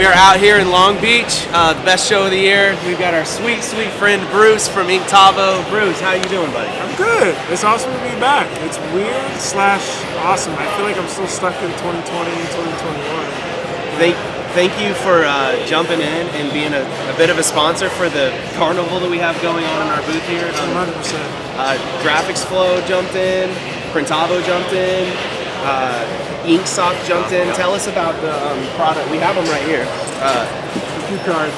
We are out here in Long Beach, the best show of the year. We've got our sweet, sweet friend Bruce from Inktavo. Bruce, how you doing, buddy? I'm good. It's awesome to be back. It's weird / awesome. I feel like I'm still stuck in 2020 and 2021. Thank you for jumping in and being a bit of a sponsor for the carnival that we have going on in our booth here. 100%. Graphics Flow jumped in, Printavo jumped in, Inksoft jumped in. Tell us about the product. We have them right here. Cue card.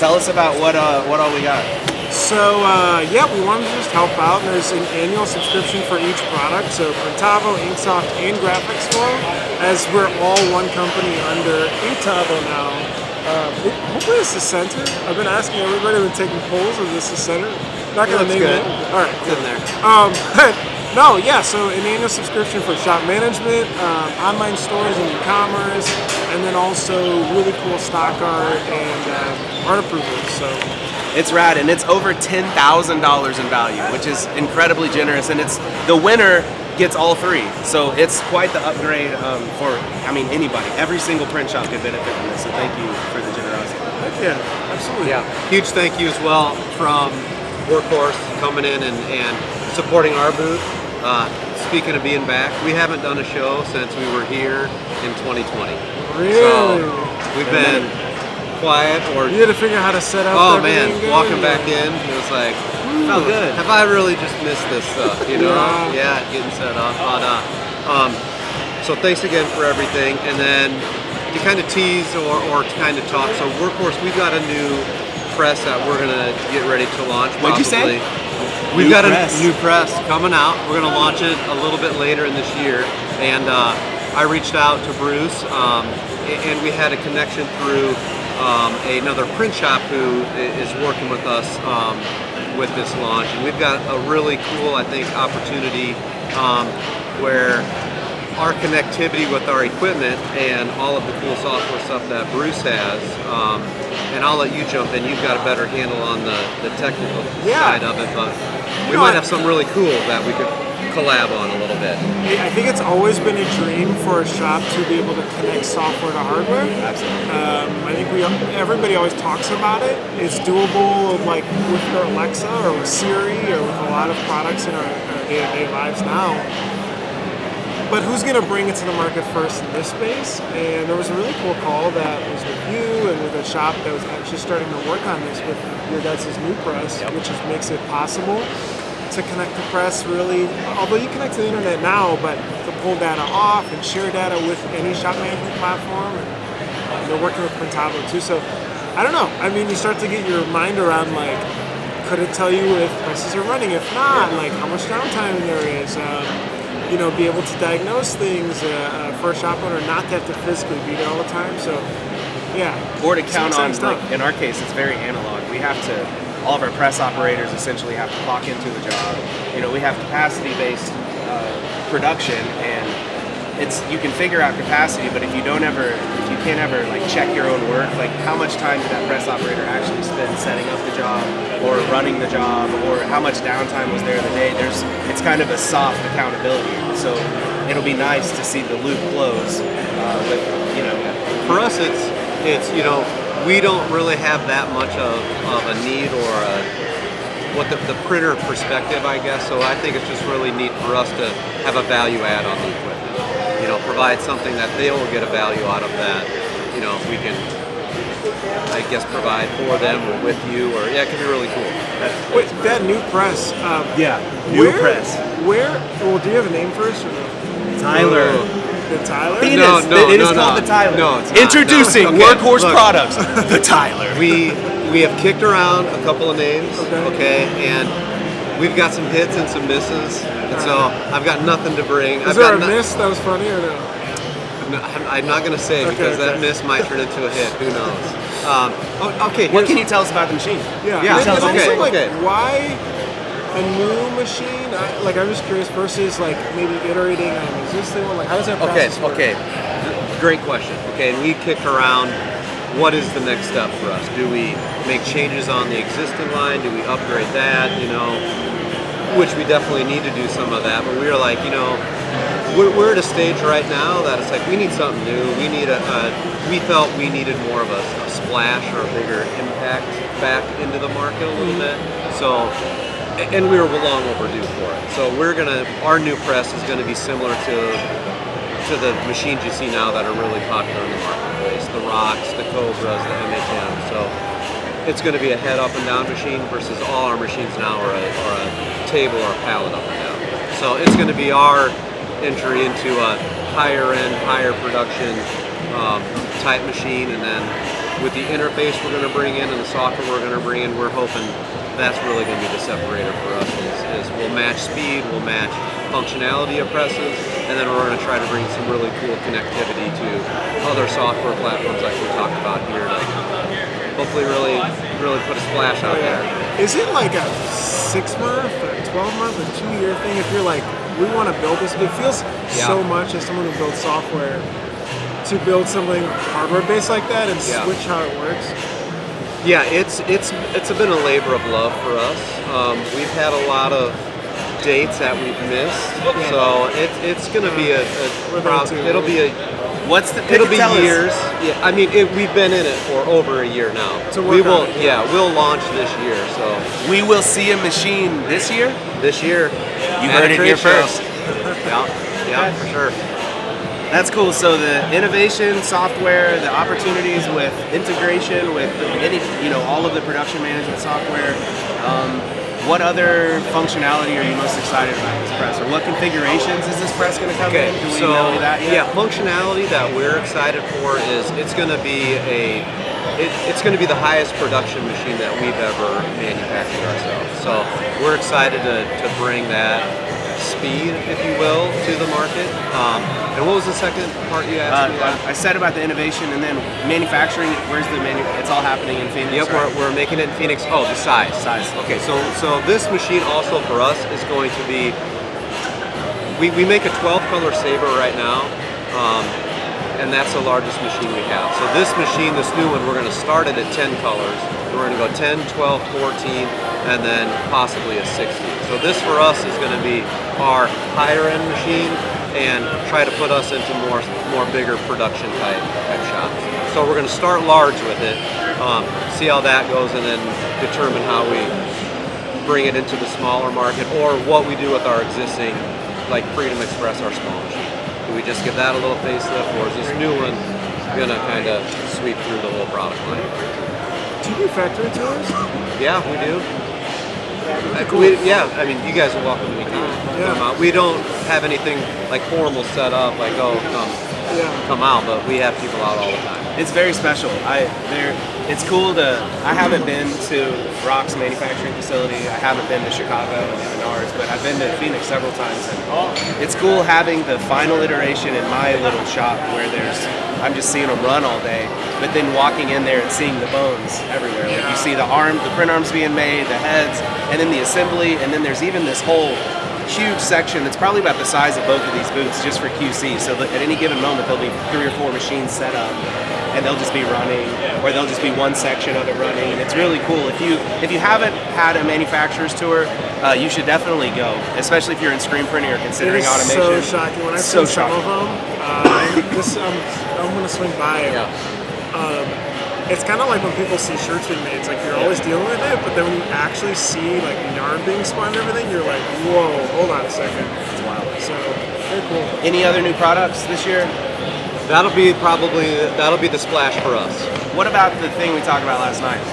Tell us about what all we got. So yeah, we wanted to just help out. There's an annual subscription for each product. So Printavo, Inksoft, and Graphics Flow, as we're all one company under Inktavo now. Hopefully it's the center. I've been asking everybody, I've been taking polls. Is this the center? Not gonna name it. All right, it's in there. But no, yeah. So an annual subscription for shop management, online stores and e-commerce, and then also really cool stock art and art approvals. So. It's rad, and it's over $10,000 in value, which is incredibly generous, and it's the winner gets all three. So it's quite the upgrade for, anybody. Every single print shop could benefit from this, so thank you for the generosity. Heck yeah, absolutely. Yeah, huge thank you as well from Workhorse coming in and supporting our booth. Speaking of being back, we haven't done a show since we were here in 2020. Really? So we've been quiet, or you had to figure out how to set up. Oh man, walking back in, it was like, felt good. Have I really just missed this stuff? You know? Yeah, getting set up. But so thanks again for everything. And then to kind of tease or to kind of talk. So Workhorse, we've got a new press that we're gonna get ready to launch. What'd you say? We've got a new press coming out. We're gonna launch it a little bit later in this year. And I reached out to Bruce, and we had a connection through another print shop who is working with us with this launch, and we've got a really cool, I think, opportunity where our connectivity with our equipment and all of the cool software stuff that Bruce has, and I'll let you jump in. You've got a better handle on the technical side of it, but we might have something really cool that we could collab on a little bit. I think it's always been a dream for a shop to be able to connect software to hardware. Absolutely. I think everybody always talks about it. It's doable, like with your Alexa or with Siri or with a lot of products in our day-to-day lives now. But who's going to bring it to the market first in this space? And there was a really cool call that was with you and with a shop that was actually starting to work on this with your guys' new press, which makes it possible to connect the press really, although you connect to the internet now, but to pull data off and share data with any shop management platform. And they're working with Printavo too. So I don't know. You start to get your mind around, like, could it tell you if presses are running? If not, like how much downtime there is. Be able to diagnose things for a shop owner, not to have to physically be there all the time. So yeah. Or to count on, like, in our case, it's very analog. We have to. All of our press operators essentially have to clock into the job. We have capacity-based production, and you can figure out capacity, but if you can't ever like check your own work, like how much time did that press operator actually spend setting up the job or running the job, or how much downtime was there in the day? It's kind of a soft accountability. So it'll be nice to see the loop close. For us, it's we don't really have that much of a need or the printer perspective, I guess. So I think it's just really neat for us to have a value add on the equipment. Provide something that they will get a value out of that. We can, I guess, provide for them or with you, or it can be really cool. Wait, that new press. New press. Well, do you have a name first or no? Tyler. The Tyler? It is called the Tyler. No, it's not. Introducing Workhorse products, the Tyler. We have kicked around a couple of names, okay, and we've got some hits and some misses, and so I've got nothing to bring. Is there a miss that was funny or no? I'm not going to say because that miss might turn into a hit. Who knows? Okay. What can you tell us about the machine? Why a new machine? I'm just curious versus like maybe iterating on an existing one. Like, how does that process work? Okay. Great question. Okay, and we kicked around. What is the next step for us? Do we make changes on the existing line? Do we upgrade that? Which we definitely need to do some of that. But we were like, we're at a stage right now that it's like we need something new. We need we felt we needed more of a splash or a bigger impact back into the market a little bit. So, and we were long overdue for it. So our new press is gonna be similar to the machines you see now that are really popular in the marketplace, the Rocks, the Cobras, the MHM. So it's going to be a head up and down machine versus all our machines now are a table or a pallet up and down. So it's going to be our entry into a higher end, higher production type machine, and then with the interface we're going to bring in and the software we're going to bring in, we're hoping that's really going to be the separator for us is we'll match speed, we'll match functionality of presses, and then we're going to try to bring some really cool connectivity to other software platforms like we talked about here to hopefully really put a splash out there. Is it like a 6-month, a 12-month, a 2-year thing? If you're like, we want to build this, it feels so much as someone who builds software to build something hardware-based like that and switch how it works. Yeah, it's been a labor of love for us. We've had a lot of dates that we've missed, so it's going to be it'll be years. Yeah, I mean we've been in it for over a year now. We'll launch this year. So we will see a machine this year. This year, you heard it here first. yeah, for sure. That's cool. So the innovation, software, the opportunities with integration with all of the production management software. What other functionality are you most excited about this press, or what configurations is this press going to come in? Do we know that yet? Yeah, functionality that we're excited for is it's going to be the highest production machine that we've ever manufactured ourselves. So we're excited to bring that speed, if you will, to the market. And what was the second part you asked me? I said about the innovation and then manufacturing. Where's the it's all happening in Phoenix. Yep, right? we're making it in Phoenix. Oh, the size. Okay, so this machine also for us is going to be. We make a 12-color saber right now, and that's the largest machine we have. So this machine, this new one, we're going to start it at 10 colors. We're going to go 10, 12, 14, and then possibly a 60. So this for us is going to be our higher end machine and try to put us into more bigger production type shops. So we're going to start large with it, see how that goes, and then determine how we bring it into the smaller market or what we do with our existing, like Freedom Express, our small machine. Do we just give that a little facelift, or is this new one going to kind of sweep through the whole product line? Do you do factory tours? Yeah, we do. Cool. I mean, you guys are welcome to come out. We don't have anything like formal set up, like come out, but we have people out all the time. It's very special. It's cool I haven't been to Rock's manufacturing facility. I haven't been to Chicago and Menards, but I've been to Phoenix several times, and it's cool having the final iteration in my little shop where I'm just seeing them run all day, but then walking in there and seeing the bones everywhere. Like you see the print arms being made, the heads, and then the assembly, and then there's even this whole huge section that's probably about the size of both of these booths just for QC. So that at any given moment there'll be 3 or 4 machines set up, and they'll just be running, or there'll just be one section of it running, and it's really cool. If you haven't had a manufacturer's tour, you should definitely go, especially if you're in screen printing or considering automation. So shocking when I see some of them. I'm gonna swing by it. It's kind of like when people see shirts being made. It's like you're always dealing with it, but then when you actually see like yarn being spun and everything, you're like, whoa, hold on a second. It's wild. So very cool. Any other new products this year? That'll be the splash for us. What about the thing we talked about last night?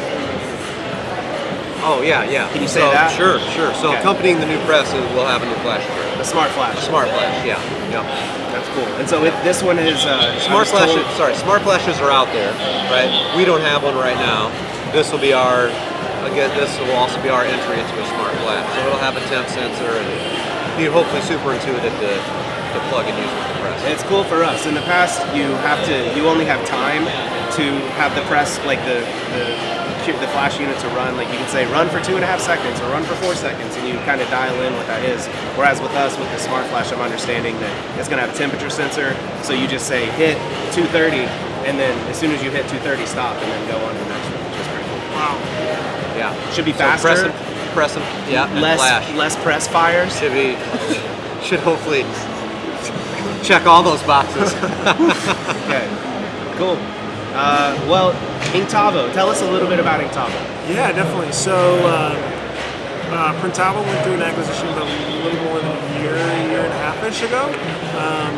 Oh yeah. Can you say that? Sure. So accompanying the new press, we'll have a new flash strip. The Smart Flash. Smart Flash, yeah. That's cool. And so this one is Smart Flashes are out there, right? We don't have one right now. This will also be our entry into a Smart Flash. So it'll have a temp sensor and be hopefully super intuitive to plug and use with the press. It's cool for us. In the past, you only have time to have the press, like the flash unit to run. Like you can say run for 2.5 seconds or run for 4 seconds, and you kind of dial in what that is. Whereas with us, with the Smart Flash, I'm understanding that it's going to have a temperature sensor. So you just say hit 230, and then as soon as you hit 230, stop, and then go on to the next one, which is pretty cool. Wow. Yeah. Should be faster. So press them. Yeah. Less press fires. Should hopefully check all those boxes. Okay, cool. Well, Inktavo, tell us a little bit about Inktavo. Yeah, definitely. So Printavo went through an acquisition about a little more than a year and a half-ish ago,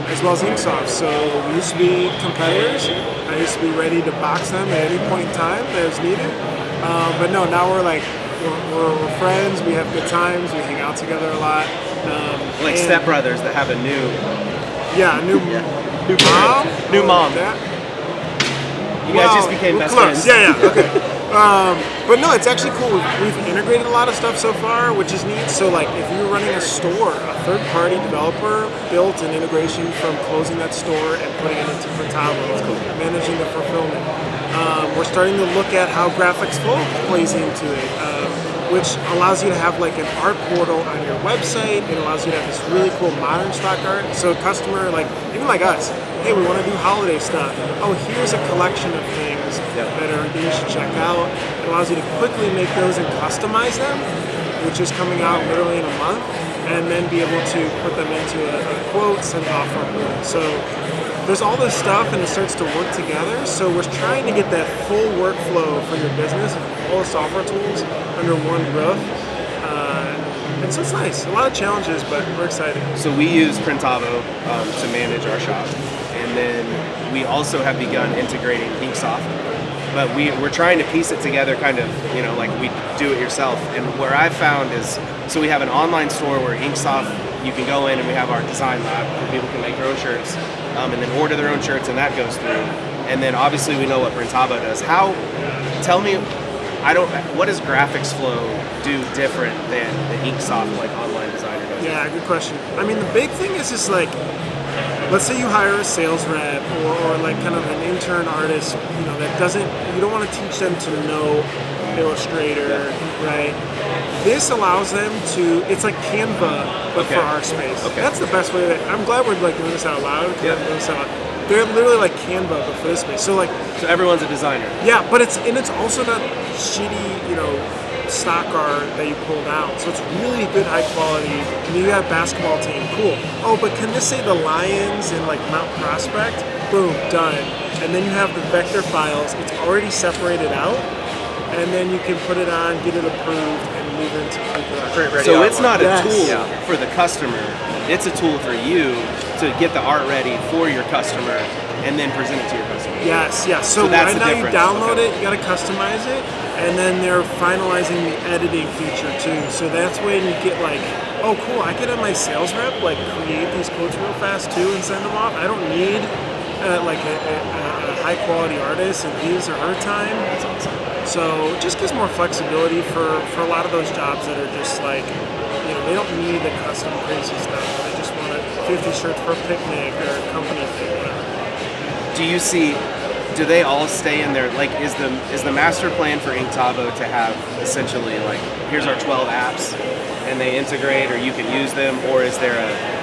as well as Inksoft. So we used to be competitors. I used to be ready to box them at any point in time that was needed. But no, now we're friends. We have good times. We hang out together a lot. Like stepbrothers that have a new mom. You guys just became best friends. Yeah, okay. But no, it's actually cool. We've integrated a lot of stuff so far, which is neat. So like if you're running a store, a third-party developer built an integration from closing that store and putting it into Printavo, managing the fulfillment. We're starting to look at how graphics flow plays into it, which allows you to have like an art portal on your website. It allows you to have this really cool modern stock art. So a customer, like even like us, hey, we want to do holiday stuff. Oh, here's a collection of things that you should check out. It allows you to quickly make those and customize them, which is coming out literally in a month, and then be able to put them into a quote, send it off for a quote. So there's all this stuff, and it starts to work together. So we're trying to get that full workflow for your business, all the software tools under one roof. And so it's nice. A lot of challenges, but we're excited. So we use Printavo to manage our shop, and then we also have begun integrating Inksoft. But we're trying to piece it together, kind of, like we do it yourself. And where I've found is, so we have an online store where Inksoft, you can go in and we have our design lab where people can make their own shirts, and then order their own shirts, and that goes through. And then obviously we know what Printavo does. Tell me, what does Graphics Flow do different than the Inksoft like online designer does? Yeah, good question. I mean, the big thing is just like, let's say you hire a sales rep or like kind of an intern artist, you don't want to teach them to know Illustrator, right? This allows them to, it's like Canva, but for our space. Okay. That's the best way I'm glad we're like doing this out loud. They're literally like Canva, but for this space. So everyone's a designer. Yeah, but it's also not shitty, stock art that you pulled out. So it's really good, high quality. And you have basketball team, cool. Oh, but can this say the Lions in like Mount Prospect? Boom, done. And then you have the vector files. It's already separated out, and then you can put it on, get it approved, and move into pre-production. So it's not a tool for the customer. It's a tool for you to get the art ready for your customer and then present it to your customer. Yes. So right now you download it, you got to customize it, and then they're finalizing the editing feature too. So that's when you get like, oh cool, I can have my sales rep like create these quotes real fast too and send them off. I don't need like a high quality artist and his or her time. That's awesome. So it just gives more flexibility for a lot of those jobs that are just like, they don't need the custom crazy stuff. They just want 50 shirts for a picnic or a company thing, whatever. Do they all stay in there? Like, is the master plan for Inktavo to have essentially like, here's our 12 apps, and they integrate, or you can use them, or is there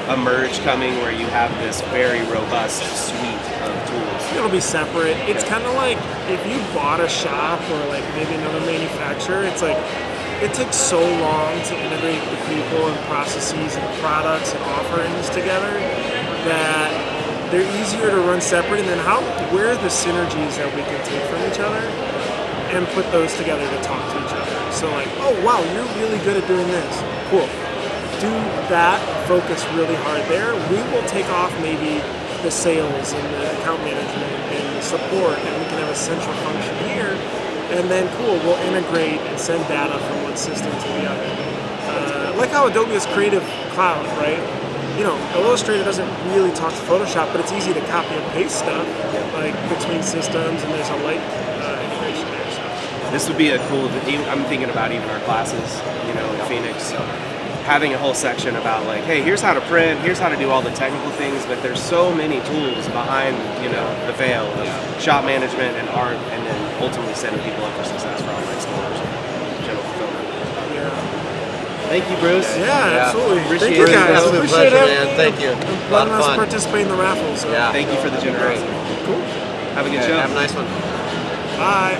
a merge coming where you have this very robust suite of tools? It'll be separate. It's kind of like if you bought a shop or like maybe another manufacturer, it's like it takes so long to integrate the people and processes and products and offerings together that they're easier to run separate. And then where are the synergies that we can take from each other and put those together to talk to each other? So like, oh wow, you're really good at doing this. Cool. Do that, focus really hard there. We will take off maybe the sales and the account management and the support, and we can have a central function here. And then cool, we'll integrate and send data from one system to the other. Like how Adobe has Creative Cloud, right? Illustrator doesn't really talk to Photoshop, but it's easy to copy and paste stuff like between systems, and there's a light integration there. So. This would be a cool. I'm thinking about even our classes, in Phoenix, having a whole section about like, hey, here's how to print, here's how to do all the technical things, but there's so many tools behind, the veil of shop management and art, and then ultimately setting people up for success for online stores and general fulfillment. Thank you, Bruce. Yeah, absolutely. Appreciate Thank you guys. It's been a Appreciate pleasure, it. man. Thank you. Letting us participate in the raffle. So. Yeah. Thank you for the generosity. Cool. Have a good show. Have a nice one. Bye.